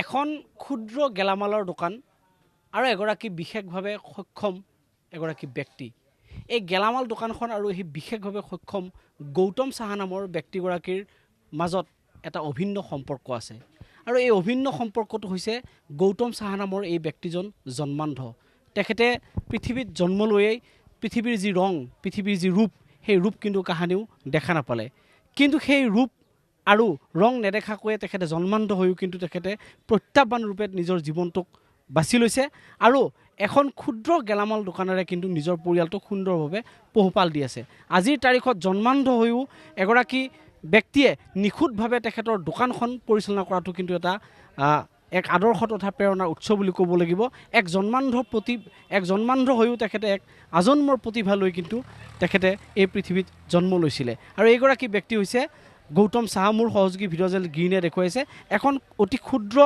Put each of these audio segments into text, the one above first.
এখন ক্ষুদ্ৰ গেলামালৰ দোকান আৰু এগৰাকী বিশেষভাৱে সক্ষম এগৰাকী ব্যক্তি এই গেলামাল দোকানখন আৰু এই বিশেষভাৱে সক্ষম গৌতম সাহা নামৰ ব্যক্তিগৰাকীৰ মাজত এটা অভিন্ন সম্পৰ্ক আছে আৰু এই অভিন্ন সম্পৰ্কটো হৈছে গৌতম সাহা নামৰ এই ব্যক্তিজন জন্মান্ধ তেখেতে পৃথিৱীত জন্ম লৈয়ে পৃথিৱীৰ যি ৰং পৃথিৱীৰ যি ৰূপ সেই ৰূপ কিন্তু কাহানিও দেখা নাপালে কিন্তু সেই ৰূপ আৰু ৰং নেদেখাকৈয়ে তেখেতে জন্মান্ধ হৈও কিন্তু তেখেতে প্ৰত্যাহ্বান ৰূপে নিজৰ জীৱনটোক বাছি লৈছে আৰু এখন ক্ষুদ্ৰ গেলামাল দোকানেৰে কিন্তু নিজৰ পৰিয়ালটোক সুন্দৰভাৱে পোহপাল দি আছে আজিৰ তাৰিখত জন্মান্ধ হৈও এগৰাকী ব্যক্তিয়ে নিখুঁতভাৱে তেখেতৰ দোকানখন পৰিচালনা কৰাটো কিন্তু এটা এক আদৰ্শ তথা প্ৰেৰণাৰ উৎস বুলি ক'ব লাগিব এক জন্মান্ধ হৈও তেখেতে এক আজন্মৰ প্ৰতিভা লৈ কিন্তু তেখেতে এই পৃথিৱীত জন্ম লৈছিলে আৰু এইগৰাকী ব্যক্তি হৈছে গৌতম সাহা মোৰ সহযোগী ভিডিঅ'জেল গ্ৰীণে দেখুৱাইছে এখন অতি ক্ষুদ্ৰ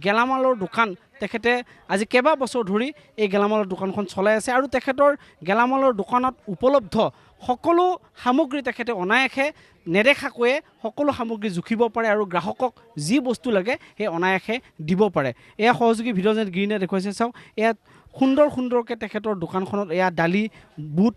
গেলামালৰ দোকান তেখেতে আজি কেইবা বছৰ ধৰি এই গেলামালৰ দোকানখন চলাই আছে আৰু তেখেতৰ গেলামালৰ দোকানত উপলব্ধ সকলো সামগ্ৰী তেখেতে অনায়াসে নেদেখাকৈয়ে সকলো সামগ্ৰী জুখিব পাৰে আৰু গ্ৰাহকক যি বস্তু লাগে সেই অনায়াসে দিব পাৰে এয়া সহযোগী ভিডিঅ'জেল গ্ৰীণে দেখুৱাইছে চাওক এয়া সুন্দৰকৈ তেখেতৰ দোকানখনত এয়া দালি বুট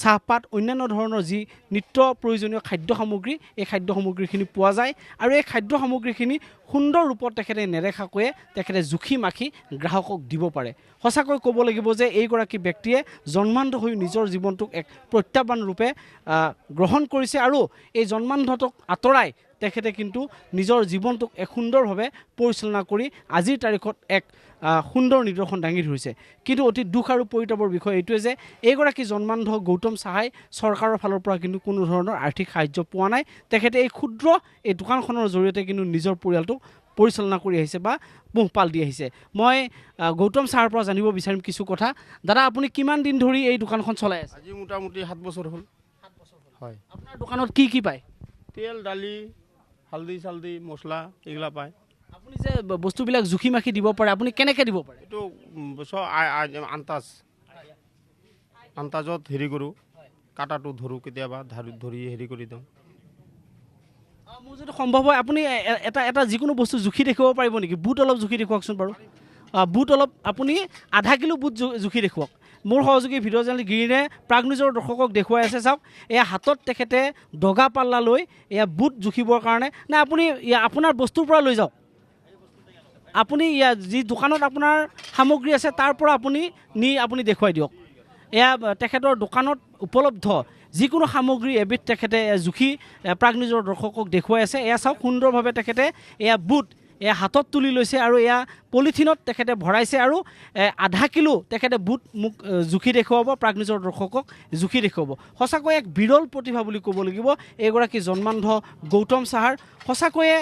চাহপাত অন্যান্য ধৰণৰ যি নিত্য প্ৰয়োজনীয় খাদ্য সামগ্ৰী এই খাদ্য সামগ্ৰীখিনি পোৱা যায় আৰু এই খাদ্য সামগ্ৰীখিনি সুন্দৰ ৰূপত তেখেতে নেদেখাকৈয়ে তেখেতে জুখি মাখি গ্ৰাহকক দিব পাৰে সঁচাকৈ ক'ব লাগিব যে এইগৰাকী ব্যক্তিয়ে জন্মান্ধ হৈ নিজৰ জীৱনটোক এক প্ৰত্যাহ্বান ৰূপে গ্ৰহণ কৰিছে আৰু এই জন্মান্ধটোক আঁতৰাই তেখেতে কিন্তু নিজৰ জীৱনটোক এক সুন্দৰভাৱে পৰিচালনা কৰি আজিৰ তাৰিখত এক সুন্দৰ নিদৰ্শন দাঙি ধৰিছে কিন্তু অতি দুখ আৰু পৰিতাপৰ বিষয় এইটোৱে যে এইগৰাকী জন্মান্ধ গৌতম সাহাই চৰকাৰৰ ফালৰ পৰা কিন্তু কোনো ধৰণৰ আৰ্থিক সাহায্য পোৱা নাই তেখেতে এই ক্ষুদ্ৰ এই দোকানখনৰ জৰিয়তে কিন্তু নিজৰ পৰিয়ালটোক পৰিচালনা কৰি আহিছে বা পোহপাল দি আহিছে মই গৌতম সাহাৰ পৰা জানিব বিচাৰিম কিছু কথা দাদা আপুনি কিমান দিন ধৰি এই দোকানখন চলাই আছে আজি মোটামুটি 7 বছৰ হ'ল হয় আপোনাৰ দোকানত কি পায় তেল দালি হালদি চালদি মছলা এইগিলা পায় আপুনি যে বস্তুবিলাক জুখি মাখি দিব পাৰে আপুনি কেনেকৈ দিব পাৰে এইটো চব আন্তাজত হেৰি কৰোঁ কাটাটো ধৰোঁ কেতিয়াবা ধৰি হেৰি কৰি দিওঁ মোৰ যদি সম্ভৱ হয় আপুনি এটা যিকোনো বস্তু জুখি দেখিব পাৰিব নেকি বুট অলপ জুখি দেখুৱাওকচোন বাৰু বুট অলপ আপুনি আধা কিলো বুট জুখি দেখুৱাওক মোৰ সহযোগী ভিডিঅ'জেল গ্ৰীণে প্ৰাগ নিউজৰ দৰ্শকক দেখুৱাই আছে চাওক এয়া হাতত তেখেতে দগা পাল্লা লৈ এয়া বুট জুখিবৰ কাৰণে নে আপুনি আপোনাৰ বস্তুৰ পৰা লৈ যাওক আপুনি যি দোকানত আপোনাৰ সামগ্ৰী আছে তাৰ পৰা আপুনি আপুনি দেখুৱাই দিয়ক এয়া তেখেতৰ দোকানত উপলব্ধ যিকোনো সামগ্ৰী এবিধ তেখেতে জুখি প্ৰাগ নিউজৰ দৰ্শকক দেখুৱাই আছে এয়া চাওক সুন্দৰভাৱে তেখেতে এয়া বুট এয়া হাতত তুলি লৈছে আৰু এয়া পলিথিনত তেখেতে ভৰাইছে আৰু আধা কিলো তেখেতে বুট মোক জুখি দেখুৱাব প্ৰাগ নিউজৰ দৰ্শকক জুখি দেখুৱাব সঁচাকৈ এক বিৰল প্ৰতিভা বুলি ক'ব লাগিব এইগৰাকী জন্মান্ধ গৌতম সাহাৰ সঁচাকৈয়ে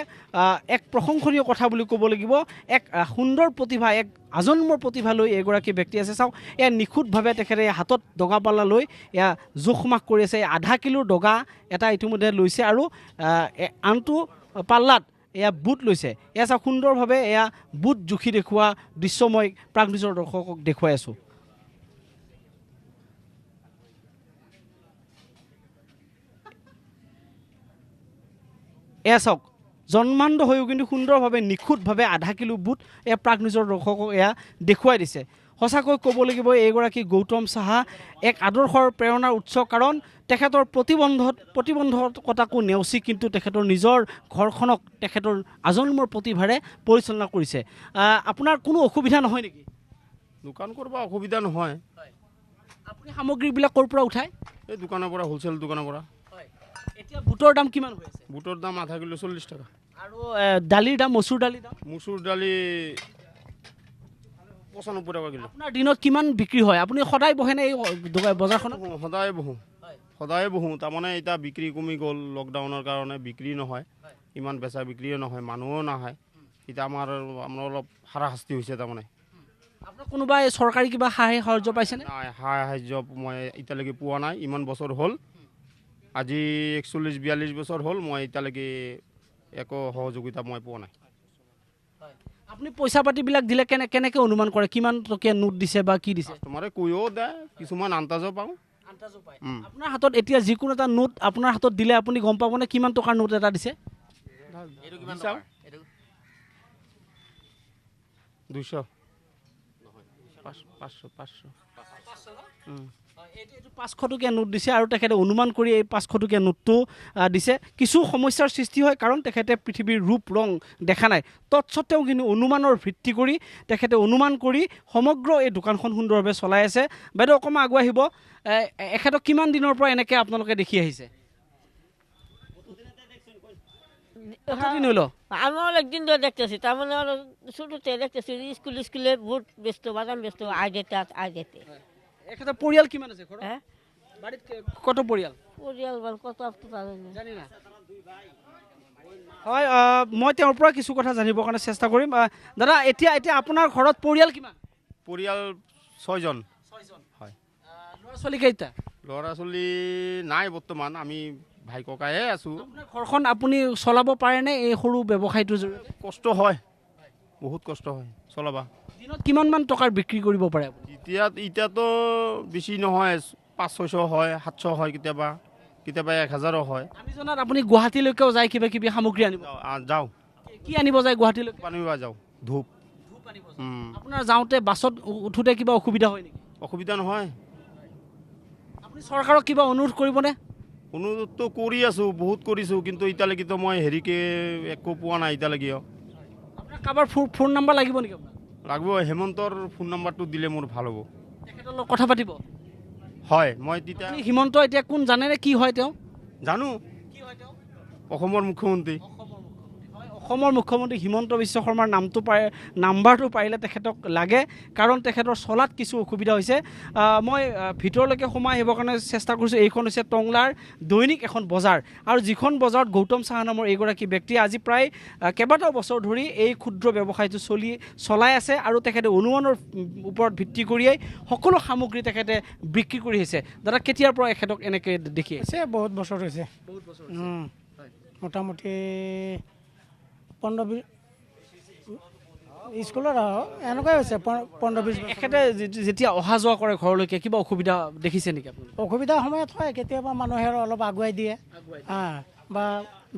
এক প্ৰশংসনীয় কথা বুলি ক'ব লাগিব এক সুন্দৰ প্ৰতিভা এক আজন্মৰ প্ৰতিভা লৈ এগৰাকী ব্যক্তি আছে চাওক এয়া নিখুঁতভাৱে তেখেতে হাতত দগা পাল্লা লৈ এয়া জোখমাখ কৰি আছে আধা কিলোৰ দগা এটা ইতিমধ্যে লৈছে আৰু আনটো পাল্লাত এয়া বুট লৈছে এয়া চাওক সুন্দৰভাৱে এয়া বুট জুখি দেখুওৱা দৃশ্য মই প্ৰাগ নিউজৰ দৰ্শকক দেখুৱাই আছোঁ এয়া চাওক জন্মান্ধ হৈও কিন্তু সুন্দৰভাৱে নিখুঁতভাৱে আধা কিলো বুট এয়া প্ৰাগ নিউজৰ দৰ্শকক এয়া দেখুৱাই দিছে সঁচাকৈ ক'ব লাগিব এইগৰাকী গৌতম সাহা এক আদৰ্শৰ প্ৰেৰণাৰ উৎস কাৰণ তেখেতৰ প্ৰতিবন্ধকতাকো নেওচি কিন্তু তেখেতৰ নিজৰ ঘৰখনক তেখেতৰ আজন্মৰ প্ৰতিভাৰে পৰিচালনা কৰিছে আপোনাৰ কোনো অসুবিধা নহয় নেকি দোকান কৰিব অসুবিধা নহয় আপুনি সামগ্ৰীবিলাক ক'ৰ পৰা উঠায় এই দোকানৰ পৰা হোলচেল দোকানৰ পৰা এতিয়া বুটৰ দাম কিমান হৈ আছে বুটৰ দাম আধা কিলো 40 টকা আৰু দালিৰ দাম মচুৰ দালি 95 টকা কিলো আপোনাৰ দিনত কিমান বিক্ৰী হয় আপুনি সদায় বহেনে এই বজাৰখনত সদায় বহোঁ তাৰমানে এতিয়া বিক্ৰী কমি গ'ল লকডাউনৰ কাৰণে বিক্ৰী নহয় ইমান বেচা বিক্ৰীও নহয় মানুহো নাহে এতিয়া আমাৰ অলপ হাৰাশাস্তি হৈছে তাৰমানে আপোনাৰ কোনোবাই চৰকাৰী কিবা সহায় সাহায্য পাইছেনে নাই সাহায্য মই এতিয়ালৈকে পোৱা নাই ইমান বছৰ হ'ল আজি 41-42 বছৰ হ'ল মই এতিয়ালৈকে একো সহযোগিতা মই পোৱা নাই আপুনি পইচা পাতিবিলাক দিলে কেনেকৈ অনুমান কৰে কিমান টকীয়া নোট দিছে বা কি দিছে তোমাৰে কৈও দে কিছুমান আন্তাজো পাওঁ আপোনাৰ হাতত এতিয়া যিকোনো এটা নোট আপোনাৰ হাতত দিলে আপুনি গম পাবনে কিমান টকাৰ নোট এটা দিছে 200 500 এইটো 500 টকীয়া নোট দিছে আৰু তেখেতে অনুমান কৰি এই 500 টকীয়া নোটটো দিছে। কিছু সমস্যাৰ সৃষ্টি হয় কাৰণ তেখেতে পৃথিৱীৰ ৰূপ ৰং দেখা নাই, তৎসত্ত্বেও কিন্তু অনুমানৰ ভিত্তি কৰি তেখেতে অনুমান কৰি সমগ্ৰ এই দোকানখন সুন্দৰভাৱে চলাই আছে। বাইদেউ অকণমান আগুৱাই আহিব, এখেতক কিমান দিনৰ পৰা এনেকৈ আপোনালোকে দেখি আহিছে? কতদিন হলো? আমার একদিন ধরে দেখতেছি, তার মানে ছোটতে দেখতেছি স্কুলে বহুত ব্যস্ত, বাদাম ব্যস্ত, আগে এখেতৰ পৰিয়াল কিমান আছে ঘৰত? হ্যাঁ বাড়িত কত পৰিয়াল পৰিয়াল বল কত আপনি পাৰেন না। জানি না? হয়, মই তেওঁৰ পৰা কিছু কথা জানিবৰ কাৰণে চেষ্টা কৰিম। দাদা, এতিয়া আপোনাৰ ঘৰত পৰিয়াল কিমান? পৰিয়াল 6 জন। 6 জন। হয়। ল'ৰা ছোৱালী কেইটা? ল'ৰা ছোৱালী নাই বৰ্তমান, আমি ভাই ককাইহে আছোঁ। আপোনাৰ ঘৰখন আপুনি চলাব পাৰেনে এই সৰু ব্যৱসায়টোৰ জৰিয়তে? কষ্ট হয়, বহুত কষ্ট হয় চলাবা। দিনত কিমানমান টকাৰ বিক্ৰী কৰিব পাৰে আপুনি? এতিয়াতো বেছি নহয়, 500-600 হয়, 700 হয়, কেতিয়াবা 1000 হয়। আমি জনাত আপুনি গুৱাহাটীলৈকেও যায় কিবা কিবি সামগ্ৰী আনিব? যাওঁ, কি আনিব যায় গুৱাহাটীলৈকে? পানী যাওঁ, ধূপ। আপোনাৰ যাওঁতে বাছত উঠোতে কিবা অসুবিধা হয় নেকি? অসুবিধা নহয়। আপুনি চৰকাৰক কিবা অনুৰোধ কৰিবনে? অনুৰোধটো কৰি আছোঁ, বহুত কৰিছোঁ, কিন্তু এতিয়ালৈকেতো মই হেৰিকে একো পোৱা নাই এতিয়ালৈকে। আপোনাৰ কাৰোবাৰ ফোন নাম্বাৰ লাগিব নেকি আপোনাক? লাগিব, হেমন্তৰ ফোন নাম্বাৰটো দিলে মোৰ ভাল হ'ব। তেখেতৰ লগত কথা পাতিব? হয়, মই তেতিয়া আপুনি হিমন্ত এতিয়া কোন জানেনে? কি হয় তেওঁ? জানো, কি হয় তেওঁ? অসমৰ মুখ্যমন্ত্ৰী। অসমৰ মুখ্যমন্ত্ৰী হিমন্ত বিশ্ব শৰ্মাৰ নাম্বাৰটো পাৰিলে তেখেতক লাগে, কাৰণ তেখেতৰ চলাত কিছু অসুবিধা হৈছে। মই ভিতৰলৈকে সোমাই আহিবৰ কাৰণে চেষ্টা কৰিছোঁ। এইখন হৈছে টংলাৰ দৈনিক এখন বজাৰ, আৰু যিখন বজাৰত গৌতম চাহা নামৰ এইগৰাকী ব্যক্তিয়ে আজি প্ৰায় কেইবাটাও বছৰ ধৰি এই ক্ষুদ্ৰ ব্যৱসায়টো চলাই আছে, আৰু তেখেতে অনুমানৰ ওপৰত ভিত্তি কৰিয়েই সকলো সামগ্ৰী তেখেতে বিক্ৰী কৰি আহিছে। দাদা, কেতিয়াৰ পৰা এখেতক এনেকৈ দেখি আহিছে? বহুত বছৰ হৈছে, বহুত বছৰ। মোটামুটি 15-20 স্কুলত এনেকুৱাই হৈছে, 15-20 বছৰ। এখেতে যেতিয়া অহা যোৱা কৰে ঘৰলৈকে কিবা অসুবিধা দেখিছে নেকি আপুনি? অসুবিধাৰ সময়ত হয়, কেতিয়াবা মানুহে অলপ আগুৱাই দিয়ে, বা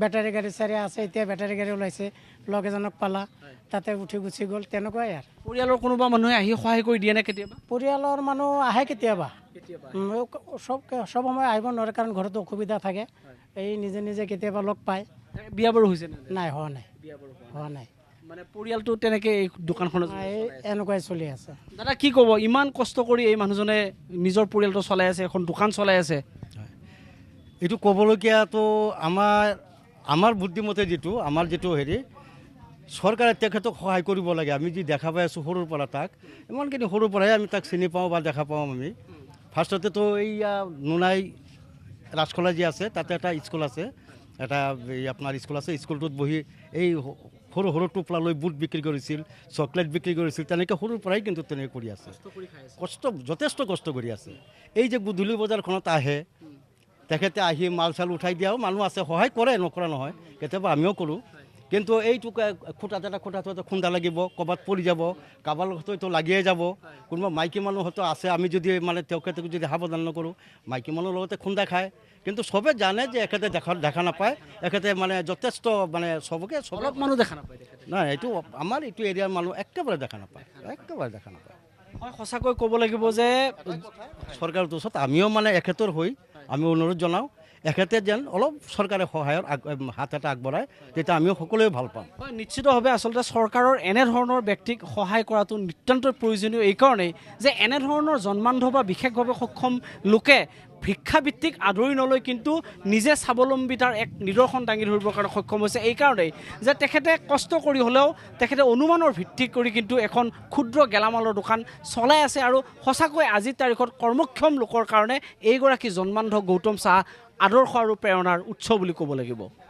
বেটাৰী গাড়ী চাৰি আছে, এতিয়া বেটাৰী গাড়ী ওলাইছে, লগ এজনক পালা, তাতে উঠি গুচি গ'ল, তেনেকুৱাই আৰু। পৰিয়ালৰ কোনোবা মানুহে আহি সহায় কৰি দিয়ে নে কেতিয়াবা? পৰিয়ালৰ মানুহ আহে কেতিয়াবা, চব সময় আহিব নোৱাৰে, কাৰণ ঘৰতো অসুবিধা থাকে, এই নিজে নিজে কেতিয়াবা লগ পায়। বিয়া বাৰু হৈছে নাই, হোৱা নাই, মানে পৰিয়ালটো তেনেকৈ এই দোকানখনত এনেকুৱাই চলি আছে। দাদা, কি ক'ব? ইমান কষ্ট কৰি এই মানুহজনে নিজৰ পৰিয়ালটো চলাই আছে, এখন দোকান চলাই আছে। এইটো ক'বলগীয়াটো আমাৰ বুদ্ধিমতে আমাৰ যিটো হেৰি, চৰকাৰে তেখেতক সহায় কৰিব লাগে। আমি যি দেখা পাই আছোঁ সৰুৰ পৰা, তাক ইমানখিনি সৰুৰ পৰাই আমি তাক চিনি পাওঁ বা দেখা পাওঁ। আমি ফাৰ্ষ্টতেতো এইয়া নুনাই ৰাজখোলা যি আছে, তাতে এটা স্কুল আছে, এটা আপোনাৰ স্কুল আছে, স্কুলটোত বহি এই সৰু সৰু টোপলা লৈ বুট বিক্ৰী কৰিছিল, চকলেট বিক্ৰী কৰিছিল, তেনেকৈ সৰুৰ পৰাই কিন্তু তেনেকৈ কৰি আছে, যথেষ্ট কষ্ট কৰি আছে। এই যে গধূলি বজাৰখনত আহে, তেখেতে আহি মাল চাল উঠাই দিয়াও মানুহ আছে, সহায় কৰে, নকৰা নহয়, কেতিয়াবা আমিও কৰোঁ। কিন্তু এইটো খুঁটাত এটা খুন্দা লাগিব, ক'ৰবাত পৰি যাব, কাৰোবাৰ লগত হয়তো লাগিয়ে যাব, কোনোবা মাইকী মানুহ হয়তো আছে, আমি যদি মানে তেওঁক যদি সাৱধান নকৰোঁ, মাইকী মানুহৰ লগতে খুন্দা খায়। কিন্তু চবে জানে যে এখেতে দেখা নাপায়, এখেতে মানে যথেষ্ট মানে চবকে অলপ মানুহ দেখা নাপায়। নাই, এইটো আমাৰ এইটো এৰিয়াৰ মানুহ একেবাৰে দেখা নাপায়। হয়, সঁচাকৈ ক'ব লাগিব যে চৰকাৰৰ ওচৰত আমিও মানে এখেতৰ হৈ আমি অনুৰোধ জনাওঁ, এখেতে যেন অলপ চৰকাৰে সহায়ৰ হাত এটা আগবঢ়ায়, তেতিয়া আমিও সকলোৱে ভাল পাম। হয়, নিশ্চিতভাৱে আচলতে চৰকাৰৰ এনেধৰণৰ ব্যক্তিক সহায় কৰাটো নিতান্তই প্ৰয়োজনীয়, এইকাৰণেই যে এনেধৰণৰ জন্মান্ধ বা বিশেষভাৱে সক্ষম লোকে ভিক্ষাবৃত্তিক আদৰি নলৈ কিন্তু নিজে স্বাৱলম্বিতাৰ এক নিদৰ্শন দাঙি ধৰিবৰ কাৰণে সক্ষম হৈছে। এইকাৰণেই যে তেখেতে কষ্ট কৰি হ'লেও তেখেতে অনুমানৰ ভিত্তি কৰি কিন্তু এখন ক্ষুদ্ৰ গেলামালৰ দোকান চলাই আছে, আৰু সঁচাকৈ আজিৰ তাৰিখত কৰ্মক্ষম লোকৰ কাৰণে এইগৰাকী জন্মান্ধ গৌতম চাহা আদৰ্শ আৰু প্ৰেৰণাৰ উৎস বুলি ক'ব লাগিব।